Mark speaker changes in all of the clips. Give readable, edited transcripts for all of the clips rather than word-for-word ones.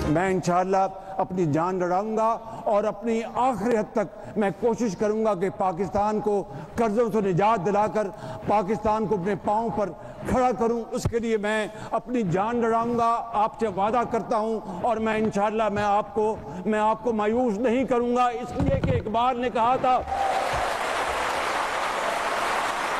Speaker 1: मैं इंशाअल्लाह अपनी जान लड़ाऊंगा और अपनी आखिरी हद तक मैं कोशिश करूंगा कि पाकिस्तान को कर्ज़ों से निजात दिलाकर पाकिस्तान को अपने पाँव पर खड़ा करूं। उसके लिए मैं अपनी जान लड़ाऊंगा, आपसे वादा करता हूं। और मैं इंशाअल्लाह मैं आपको मायूस नहीं करूंगा, इसलिए कि इकबाल ने कहा था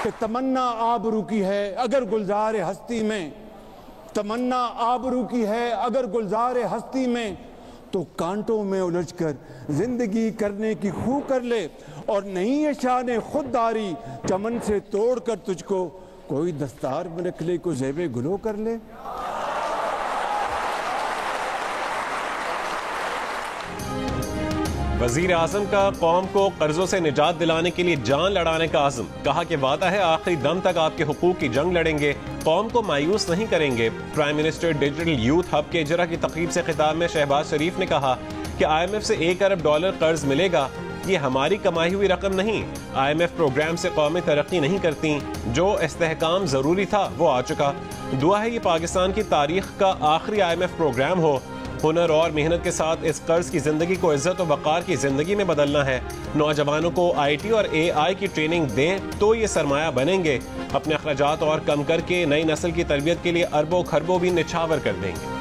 Speaker 1: कि तमन्ना आबरू की है अगर गुलजार हस्ती में, तमन्ना आबरू की है अगर गुलजार हस्ती में, तो कांटों में उलझकर जिंदगी करने की खू कर ले। और नहीं है शान खुददारी चमन से तोड़कर तुझको कोई दस्तार में रख ले, कोई ज़ेबे गुलो कर ले।
Speaker 2: वजीर आजम का कौम को कर्जों से निजात दिलाने के लिए जान लड़ाने का आज़म। कहा कि वादा है आखिरी दम तक आपके हुकूक की जंग लड़ेंगे, कौम को मायूस नहीं करेंगे। Prime minister digital youth hub के इजरा की तकरीब से खिताब में शहबाज शरीफ ने कहा कि IMF से $1 अरब कर्ज मिलेगा, ये हमारी कमाई हुई रकम नहीं। IMF प्रोग्राम से कौमें तरक्की नहीं करती, जो इस्तेहकाम जरूरी था वो आ चुका। दुआ है ये पाकिस्तान की तारीख का आखिरी IMF प्रोग्राम हो। हुनर और मेहनत के साथ इस कर्ज की जिंदगी को इज्जत और वक़ार की जिंदगी में बदलना है। नौजवानों को IT और AI की ट्रेनिंग दें तो ये सरमाया बनेंगे। अपने अखराजात और कम करके नई नस्ल की तरबियत के लिए अरबों खरबों भी निछावर कर देंगे।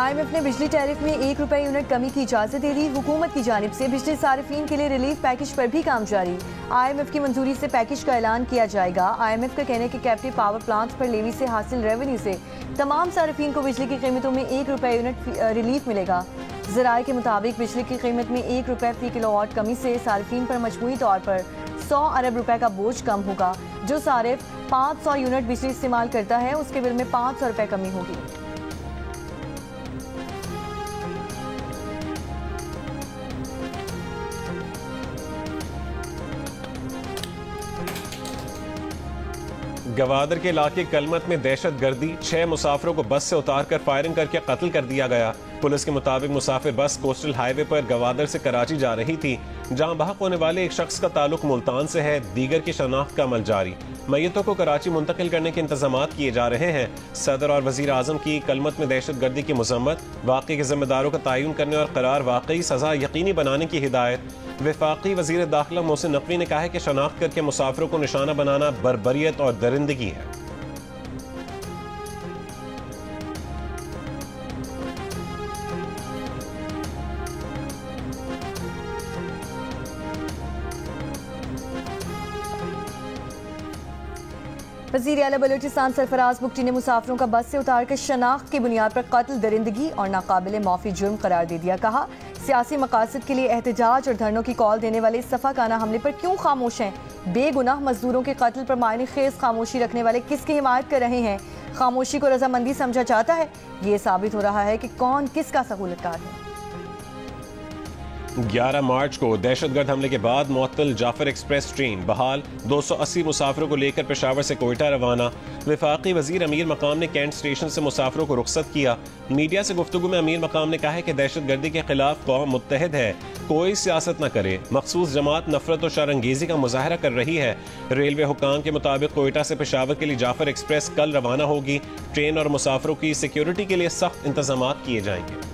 Speaker 3: IMF ने बिजली टैरिफ में ₹1 यूनिट कमी की इजाजत दे दी। हुकूमत की जानिब से बिजली सारिफीन के लिए रिलीफ पैकेज पर भी काम जारी। IMF की मंजूरी से पैकेज का ऐलान किया जाएगा। IMF का कहना है कि कैप्टिव पावर प्लांट्स पर लेवी से हासिल रेवेन्यू से तमाम सारिफीन को बिजली की कीमतों में ₹1 यूनिट रिलीफ मिलेगा। ज़राए के मुताबिक बिजली की कीमत में ₹1 फी किलोवाट कमी से सारिफीन पर मजमूई तौर पर ₹100 अरब का बोझ कम होगा। जो सारिफ 500 यूनिट बिजली इस्तेमाल करता है उसके बिल में ₹500 कमी होगी।
Speaker 2: गवादर के इलाके कलमत में दहशत गर्दी, 6 मुसाफिरों को बस से उतारकर फायरिंग करके कत्ल कर दिया गया। पुलिस के मुताबिक मुसाफिर बस कोस्टल हाईवे पर गवादर से कराची जा रही थी, जहां बहक होने वाले एक शख्स का ताल्लुक मुल्तान से है। दीगर की शनाख्त का अमल जारी। मैयतों को कराची मुंतकिल करने के इंतजाम किए जा रहे हैं। सदर और वजीर आजम की कलमत में दहशत गर्दी की मजम्मत, वाक़े के जिम्मेदारों का तयन करने और करार वाकई सजा यकीनी बनाने की हिदायत। वफाकी वजीर दाखिला मोहसिन नकवी ने कहा है कि शनाख्त करके मुसाफिरों को निशाना बनाना बर्बरियत और दरिंदगी है।
Speaker 3: वज़ीर आला बलूचिस्तान सरफराज बुगटी ने मुसाफिरों का बस से उतारकर शनाख्त की बुनियाद पर कत्ल, दरिंदगी और नाकाबिले माफ़ी जुर्म करार दे दिया। कहा सियासी मकासद के लिए एहतजाज और धरनों की कॉल देने वाले सफ़ाकाना हमले पर क्यों खामोश हैं? बेगुनाह मजदूरों के कत्ल पर मायने खेज खामोशी रखने वाले किसकी हिमायत कर रहे हैं? खामोशी को रजामंदी समझा जाता है। ये साबित हो रहा है कि कौन किसका सहूलतकार है।
Speaker 2: 11 मार्च को दहशतगर्द हमले के बाद मुअत्तल जाफर एक्सप्रेस ट्रेन बहाल, 280 मुसाफिरों को लेकर पेशावर से कोयटा रवाना। वफाकी वजीर अमीर मकाम ने कैंट स्टेशन से मुसाफिरों को रुखसत किया। मीडिया से गुफ्तगू में अमीर मकाम ने कहा है कि दहशतगर्दी के खिलाफ कौम मुत्तहिद है, कोई सियासत न करे। मखसूस जमात नफरत और शरंगेजी का मुजाहरा कर रही है। रेलवे हुकाम के मुताबिक कोयटा से पेशावर के लिए जाफर एक्सप्रेस कल रवाना होगी। ट्रेन और मुसाफिरों की सिक्योरिटी के लिए सख्त इंतजाम किए जाएंगे।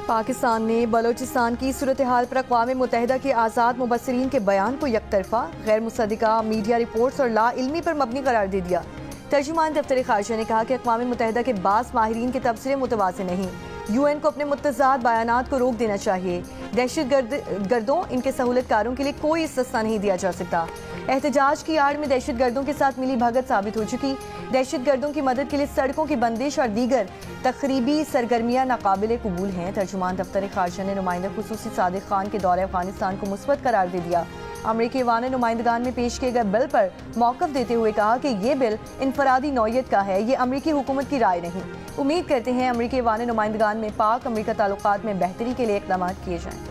Speaker 3: पाकिस्तान ने बलोचिस्तान की सूरत हाल पर अक़वाम मुत्तहिदा के आज़ाद मुबस्सिरीन के बयान को यकतरफा, गैर मुसद्दिका मीडिया रिपोर्ट्स और ला इल्मी पर मबनी करार दे दिया। तर्जुमान दफ्तर ख़ारिजा ने कहा कि अक़वाम मुत्तहिदा के बास माहिरीन के तबसरे मुतवाज़िन नहीं। UN को अपने मुतज़ाद बयानात को रोक देना चाहिए। दहशत गर्दों इनके सहूलतकारों के लिए कोई इस्तिस्ना नहीं दिया जा सकता। एहतजाज की आड़ में दहशत गर्दों के साथ मिली भगत साबित हो चुकी। दहशत गर्दों की मदद के लिए सड़कों की बंदिश और दीगर तकरीबी सरगर्मियाँ नाकाबिले कबूल हैं। तर्जुमान दफ्तर ख़ारिजा ने नुमाइंदा खुसूसी सादिक खान के दौरे अफगानिस्तान को मुस्बत करार दे दिया। अमरीकी ऐवान नुमाइंदगान में पेश किए गए बिल पर मौक़िफ़ देते हुए कहा कि ये बिल इनफरादी नौयत का है, ये अमरीकी हुकूमत की राय नहीं। उम्मीद करते हैं अमरीकी ऐवान नुमाइंदगान में पाक अमरीका ताल्लुकात में बेहतरी के लिए इक़दाम किए जाएँ।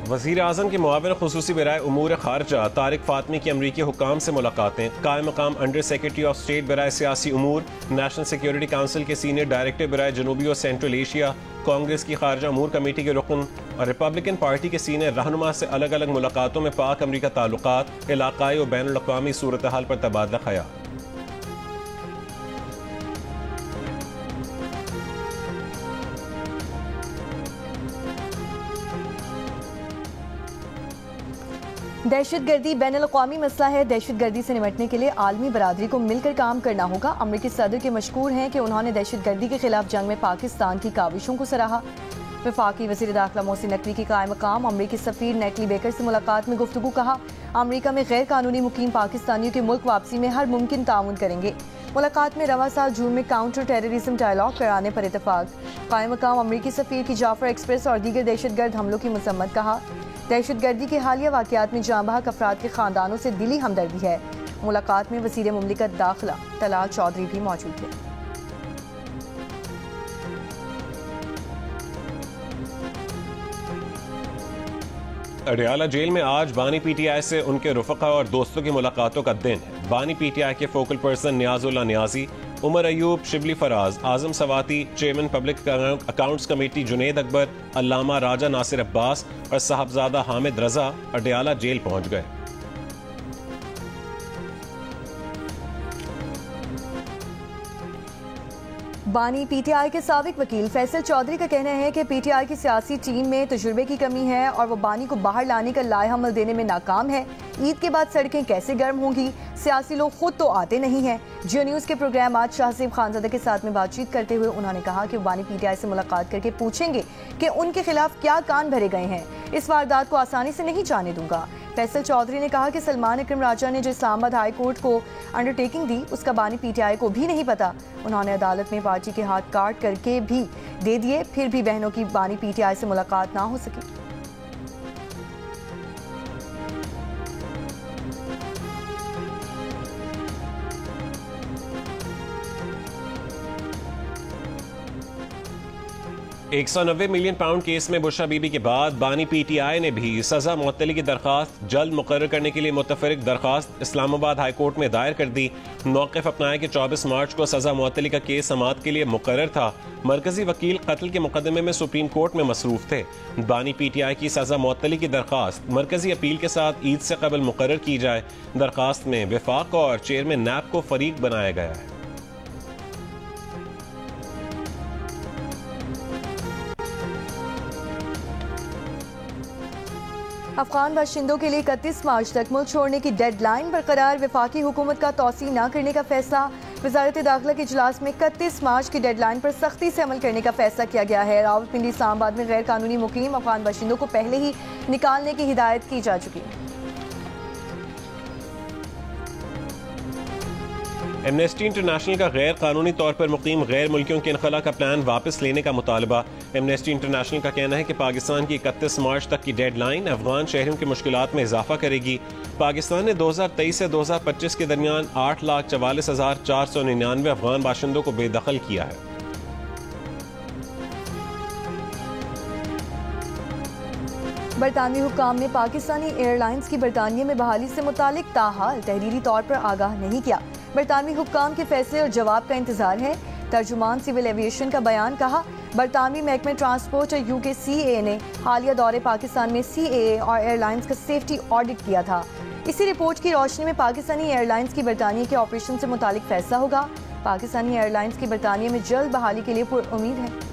Speaker 2: वज़ीर आज़म के मुआविन खुसूसी बराए उमूर खारजा तारिक फातमी की अमरीकी हुक्काम से मुलाकातें। कायम मकाम अंडर सेक्रेटरी ऑफ स्टेट बराए सियासी उमूर, नेशनल सिक्योरिटी काउंसिल के सीनियर डायरेक्टर बराए जनूबी और सेंट्रल एशिया, कांग्रेस की खारजा उमूर कमेटी के रुकन और रिपब्लिकन पार्टी के सीनियर रहनुमा से अलग अलग मुलाकातों में पाक अमरीका ताल्लुकात, इलाकाई और बैनुल अक़वामी सूरत हाल पर तबादला ख्याल।
Speaker 3: दहशतगर्दी बैनुल-अक़वामी मसला है। दहशतगर्दी से निपटने के लिए आलमी बरादरी को मिलकर काम करना होगा। अमरीकी सदर के मशकूर हैं कि उन्होंने दहशतगर्दी के खिलाफ जंग में पाकिस्तान की काविशों को सराहा। वफाकी वज़ीर दाखिला मोहसिन नकवी की कायम मकाम अमरीकी सफ़ीर नेटली बेकर से मुलाकात में गुफ्तगू। कहा, अमरीका में गैर कानूनी मुकीम पाकिस्तानियों की मुल्क वापसी में हर मुमकिन ताउन करेंगे। मुलाकात में रवा साल जून में काउंटर टेररिज्म डायलॉग कराने पर इतफाक। कायम मकाम अमरीकी सफ़ीर की जाफर एक्सप्रेस और दीगर दहशतगर्द हमलों की मजम्मत। कहा, दहशतगर्दी के हालिया वाक़यात में जाँ बहक अफराद के खानदानों से दिली हमदर्दी है। मुलाकात में वज़ीर मुमलिकत दाखिला तलाल चौधरी भी मौजूद थे।
Speaker 2: अडयाला जेल में आज बानी पीटीआई से उनके रुफ़क़ा और दोस्तों की मुलाकातों का दिन है। बानी पीटीआई के focal person Niazullah Niazi, Umar Ayub, Shibli Faraz, Azam Swati, chairman public accounts committee Junaid Akbar, Allama Raja Nasir Abbas और साहबजादा हामिद रजा अडयाला जेल पहुंच गए।
Speaker 3: बानी पीटीआई के साबिक वकील फैसल चौधरी का कहना है कि पीटीआई की सियासी टीम में तजुर्बे की कमी है और वो बानी को बाहर लाने का लाएहमल देने में नाकाम है। ईद के बाद सड़कें कैसे गर्म होंगी, सियासी लोग खुद तो आते नहीं हैं। जियो न्यूज़ के प्रोग्राम आज शाहजेब खानजादा के साथ में बातचीत करते हुए उन्होंने कहा कि बानी पीटीआई से मुलाकात करके पूछेंगे कि उनके खिलाफ क्या कान भरे गए हैं। इस वारदात को आसानी से नहीं जाने दूंगा। फैसल चौधरी ने कहा कि सलमान अकरम राजा ने जो इस्लामाबाद हाई कोर्ट को अंडरटेकिंग दी उसका बानी पीटीआई को भी नहीं पता। उन्होंने अदालत में पार्टी के हाथ काट करके भी दे दिए, फिर भी बहनों की बानी पीटीआई से मुलाकात ना हो सकी।
Speaker 2: £190 मिलियन केस में बुशरा बीबी के बाद बानी पीटीआई ने भी सजा मुअत्तली की दरखास्त जल्द मुकर्रर करने के लिए मुतफरिक दरखास्त इस्लामाबाद हाई कोर्ट में दायर कर दी। मौक़िफ़ अपनाया कि 24 मार्च को सजा मुअत्तली का केस समाअत के लिए मुकर्रर था। मरकजी वकील कत्ल के मुकदमे में सुप्रीम कोर्ट में मसरूफ थे। बानी पीटीआई की सजा मुअत्तली की दरखास्त मरकजी अपील के साथ ईद से कबल मुकर्रर की जाए। दरखास्त में वफाक और चेयरमैन नैब को फरीक बनाया गया है।
Speaker 3: अफगान बाशिंदों के लिए 31 मार्च तक मुल्क छोड़ने की डेडलाइन बरकरार। वफाकी हुकूमत का तौसी न करने का फैसला। वजारत दाखिला के इजलास में 31 मार्च की डेडलाइन पर सख्ती से अमल करने का फैसला किया गया है। रावलपिंडी इस्लामाबाद में गैर कानूनी मुकीम अफगान बाशिंदों को पहले ही निकालने की हिदायत की जा चुकी है।
Speaker 2: एमनेस्टी इंटरनेशनल का गैर कानूनी तौर पर मुकीम गैर मुल्कियों के इनखला का प्लान वापस लेने का मुतालबा। एमनेस्टी इंटरनेशनल का कहना है कि पाकिस्तान की 31 मार्च तक की डेडलाइन अफगान शहरियों की मुश्किलात में इजाफा करेगी। पाकिस्तान ने 2023 से 2025 के दरमियान 8,44,499 अफगान बाशिंदों को बेदखल किया है।
Speaker 3: बरतानवी हुक्काम ने पाकिस्तानी एयरलाइंस की बरतानिया में बहाली से मुतालिक ताहाल तहरीरी तौर पर आगाह नहीं किया। बरतानवी हुक्काम के फैसले और जवाब का इंतजार है। तर्जुमान सिविल एविएशन का बयान। कहा, बरतानवी महकमे ट्रांसपोर्ट और UKCAA ने हालिया दौरे पाकिस्तान में CAA और एयरलाइंस का सेफ्टी ऑडिट किया था। इसी रिपोर्ट की रोशनी में पाकिस्तानी एयरलाइंस की बरतानिया के ऑपरेशन से मुतालिक फैसला होगा। पाकिस्तानी एयरलाइंस की बरतानिया में जल्द बहाली के लिए पुरुम्मीद है।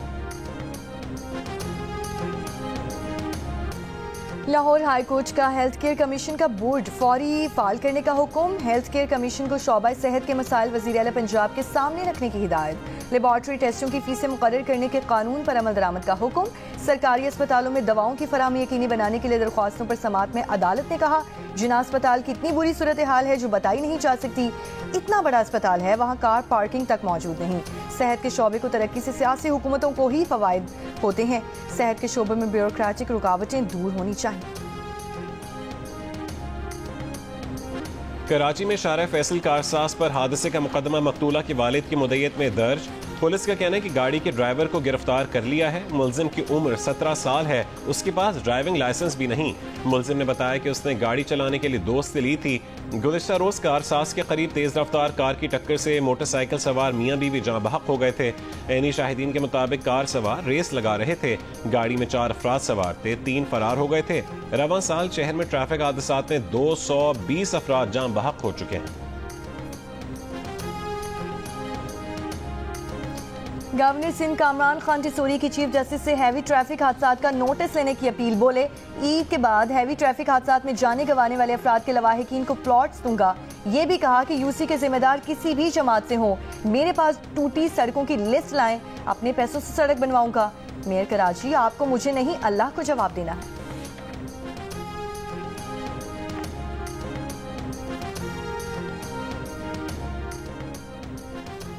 Speaker 3: लाहौर हाई कोर्ट का हेल्थ केयर कमीशन का बोर्ड फौरी फाल करने का हुक्म। हेल्थ केयर कमीशन को शोबा सेहत के मसाइल वज़ीर आला पंजाब के सामने रखने की हिदायत। लेबॉर्ट्री टेस्टों की फीसें मुकर्रर करने के कानून पर अमल दरामद का हुक्म। सरकारी अस्पतालों में दवाओं की फराहमी यकीनी बनाने के लिए दरख्वास्तों पर समाअत में अदालत ने कहा, जिना अस्पताल की इतनी बुरी सूरत हाल है जो बताई नहीं जा सकती। इतना बड़ा अस्पताल है, वहाँ कार पार्किंग तक मौजूद नहीं। सेहत के शोबे को तरक्की से सियासी हुकूमतों को ही फवायद होते हैं। सेहत के शोबे में ब्यूरोक्रेटिक रुकावटें दूर होनी चाहिए।
Speaker 2: कराची में शारा फैसल कारसाज पर हादसे का मुकदमा मकतूला के वालिद की मुद्दत में दर्ज। पुलिस का कहना है कि गाड़ी के ड्राइवर को गिरफ्तार कर लिया है। मुलजिम की उम्र 17 साल है, उसके पास ड्राइविंग लाइसेंस भी नहीं। मुलजिम ने बताया कि उसने गाड़ी चलाने के लिए दोस्त से ली थी। गुज़िश्ता रोज कारसाज के करीब तेज रफ्तार कार की टक्कर से मोटरसाइकिल सवार मियां बीवी जाँ बहक हो गए थे। ऐनी शाहिदीन के मुताबिक कार सवार रेस लगा रहे थे। गाड़ी में 4 अफराद सवार थे, 3 फरार हो गए थे। रवां साल शहर में ट्रैफिक हादसात में 220 अफराद जाँ बहक हो चुके हैं।
Speaker 3: गवर्नर सिंध कामरान खान टिसोरी की चीफ जस्टिस से हैवी ट्रैफिक हादसात का नोटिस लेने की अपील। बोले, ईद के बाद हैवी ट्रैफिक हादसात में जाने गंवाने वाले अफराद के लवाहिकीन को प्लॉट्स दूंगा। ये भी कहा कि यूसी के जिम्मेदार किसी भी जमात से हो, मेरे पास टूटी सड़कों की लिस्ट लाएं, अपने पैसों से सड़क बनवाऊंगा। मेयर कराची, आपको मुझे नहीं अल्लाह को जवाब देना है।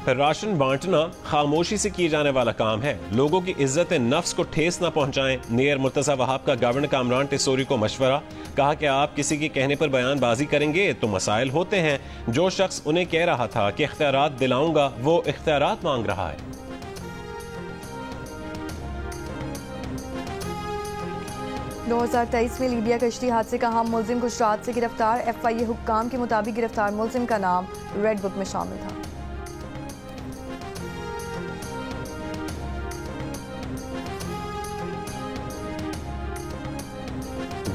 Speaker 2: राशन बांटना खामोशी से किए जाने वाला काम है। लोगों की इज्जत नफ्स को ठेस न पहुंचाएं। मेयर मुर्तजा वहाब का गवर्नर कामरान टिसोरी को मशवरा। कहा कि आप किसी के कहने पर बयानबाजी करेंगे तो मसाइल होते हैं। जो शख्स उन्हें कह रहा था कि इख्तियारात दिलाऊंगा, वो इख्तियारात मांग रहा है।
Speaker 3: दो 2023 में लीबिया कश्ती हादसे का हम मुलजिम गुजरात से गिरफ्तार। FIA हुक्काम के मुताबिक गिरफ्तार मुलजिम का नाम रेड बुक में शामिल था।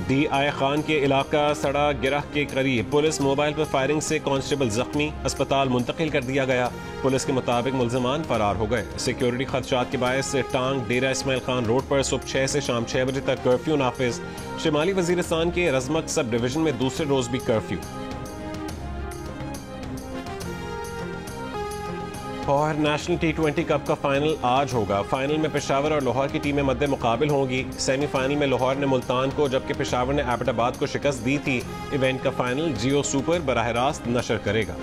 Speaker 2: DI खान के इलाका सड़ा गिरह के करीब पुलिस मोबाइल पर फायरिंग से कांस्टेबल जख्मी, अस्पताल मुंतकिल कर दिया गया। पुलिस के मुताबिक मुलजमान फरार हो गए। सिक्योरिटी खदशात के बायस से टांग डेरा इस्माइल खान रोड पर सुबह 6 से शाम 6 बजे तक कर्फ्यू नाफिज। शिमाली वजीरिस्तान के रजमक सब डिवीजन में दूसरे रोज भी कर्फ्यू। और नेशनल T20 कप का फाइनल आज होगा। फाइनल में पेशावर और लाहौर की टीमें मद्दे मुकाबिल होंगी। सेमीफाइनल में लाहौर ने मुल्तान को, जबकि पेशावर ने एबटाबाद को शिकस्त दी थी। इवेंट का फाइनल जियो सुपर बराह रास्त नशर करेगा।